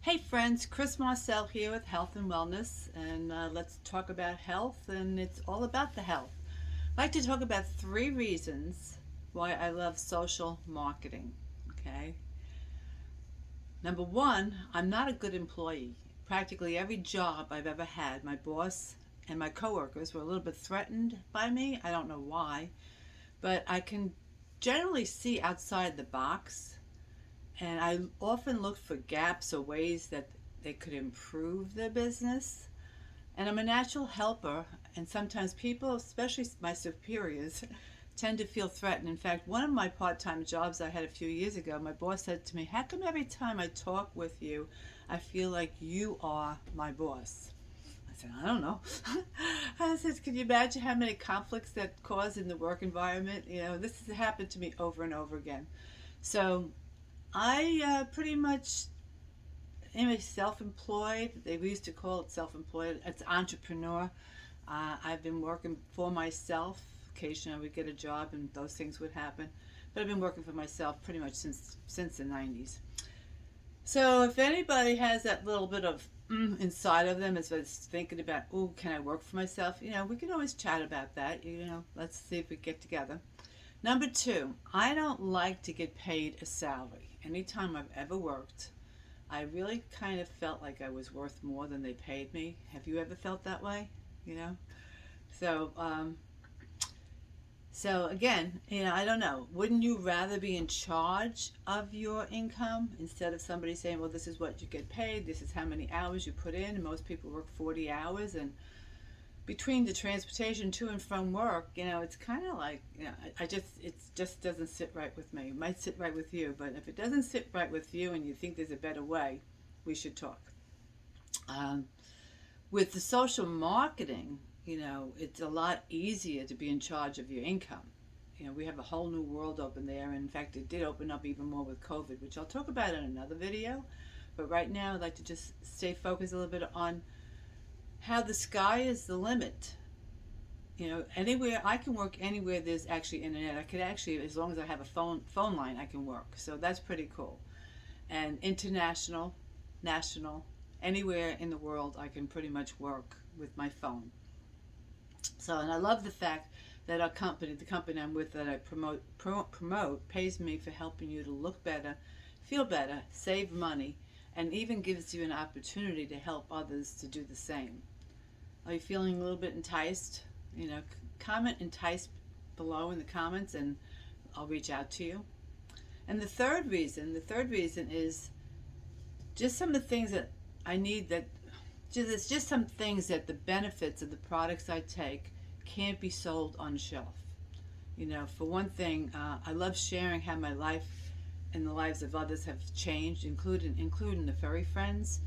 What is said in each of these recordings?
Hey friends, Chris Marcel here with Health and Wellness, and let's talk about health, and it's all about the health. I'd like to talk about three reasons why I love social marketing. Okay, number one, I'm not a good employee. Practically every job I've ever had, my boss and my coworkers were a little bit threatened by me. I don't know why, but I can generally see outside the box, and I often look for gaps or ways that they could improve their business. And I'm a natural helper, and sometimes people, especially my superiors, tend to feel threatened. In fact, one of my part time jobs I had a few years ago, my boss said to me, "How come every time I talk with you, I feel like you are my boss?" I said, "I don't know." I said, "Can you imagine how many conflicts that cause in the work environment? This has happened to me over and over again." So I pretty much am self-employed. They used to call it self-employed. It's entrepreneur. I've been working for myself. Occasionally, I would get a job, and those things would happen. But I've been working for myself pretty much since the '90s. So if anybody has that little bit of inside of them as well as thinking about, oh, can I work for myself? We can always chat about that. Let's see if we get together. Number two, I don't like to get paid a salary. Anytime I've ever worked, I really kind of felt like I was worth more than they paid me. Have you ever felt that way? You know? So, so again, I don't know. Wouldn't you rather be in charge of your income instead of somebody saying, well, this is what you get paid, this is how many hours you put in? And most people work 40 hours, and between the transportation to and from work, it's kind of like, it just doesn't sit right with me. It might sit right with you, but if it doesn't sit right with you and you think there's a better way, we should talk. Um, with the social marketing, it's a lot easier to be in charge of your income. We have a whole new world open there. And in fact, it did open up even more with COVID, which I'll talk about in another video. But right now, I'd like to just stay focused a little bit on how the sky is the limit. Anywhere I can work, anywhere there's actually internet. I could actually, as long as I have a phone line, I can work. So that's pretty cool. And international, national, anywhere in the world, I can pretty much work with my phone. So, and I love the fact that our company, the company I'm with that I promote, pays me for helping you to look better, feel better, save money, and even gives you an opportunity to help others to do the same. Are you feeling a little bit enticed? Comment enticed below in the comments, and I'll reach out to you. And the third reason is just some of the things that I need that it's just some things that the benefits of the products I take can't be sold on the shelf. For one thing, I love sharing how my life and the lives of others have changed, including the furry friends.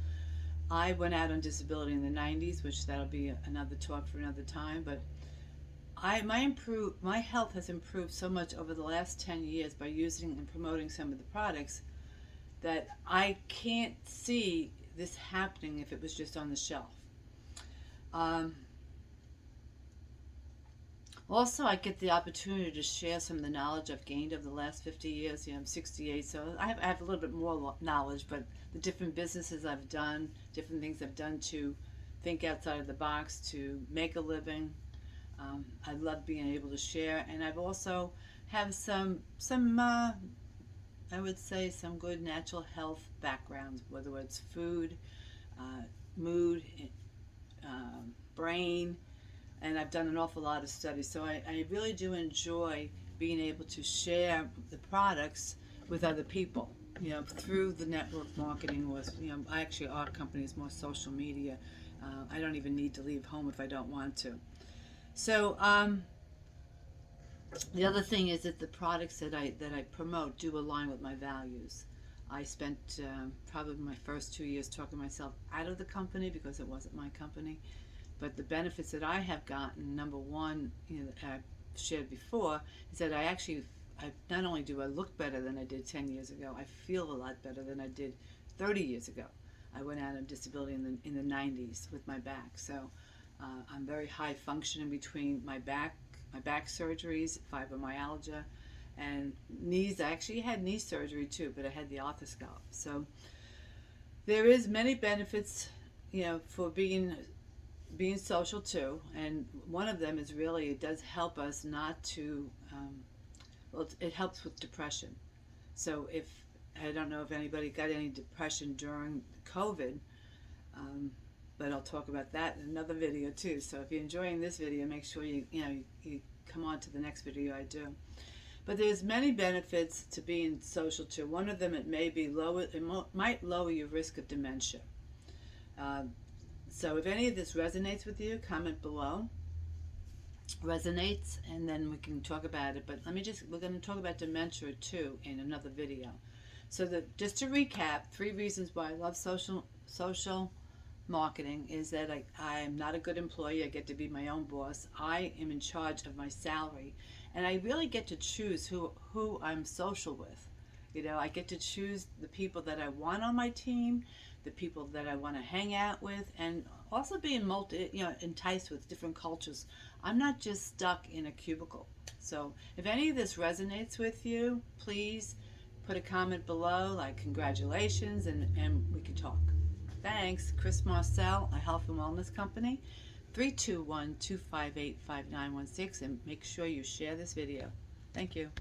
I went out on disability in the '90s, which that'll be another talk for another time. But my health has improved so much over the last 10 years by using and promoting some of the products that I can't see this happening if it was just on the shelf. Um, Also, I get the opportunity to share some of the knowledge I've gained over the last 50 years. I'm 68, so I have a little bit more knowledge, but the different businesses I've done, different things I've done to think outside of the box, to make a living, I love being able to share. And I've also have some I would say some good natural health backgrounds, whether it's food, uh, mood, brain, and I've done an awful lot of studies. So I really do enjoy being able to share the products with other people, through the network marketing was, actually our company is more social media. I don't even need to leave home if I don't want to. So the other thing is that the products that I promote do align with my values. I spent probably my first 2 years talking myself out of the company because it wasn't my company. But the benefits that I have gotten, number one, I've shared before, is that I not only do I look better than I did 10 years ago, I feel a lot better than I did 30 years ago. I went out on disability in the '90s with my back, so I'm very high functioning between my back surgeries, fibromyalgia, and knees. I actually had knee surgery too, but I had the arthroscope. So There is many benefits, for being social too, and one of them is really it does help us not to. Well, it helps with depression. So if I don't know if anybody got any depression during COVID, um, but I'll talk about that in another video too. So if you're enjoying this video, make sure you come on to the next video I do. But there's many benefits to being social too. One of them, it may be lower. Might lower your risk of dementia. So if any of this resonates with you, comment below. Resonates, and then we can talk about it. But we're going to talk about dementia too in another video. So just to recap, 3 reasons why I love social marketing is that I am not a good employee. I get to be my own boss. I am in charge of my salary, and I really get to choose who I'm social with. I get to choose the people that I want on my team, the people that I want to hang out with, and also being enticed with different cultures. I'm not just stuck in a cubicle. So if any of this resonates with you, please put a comment below, like congratulations, and we can talk. Thanks. Chris Marcel, a health and wellness company, 321-258-5916, and make sure you share this video. Thank you.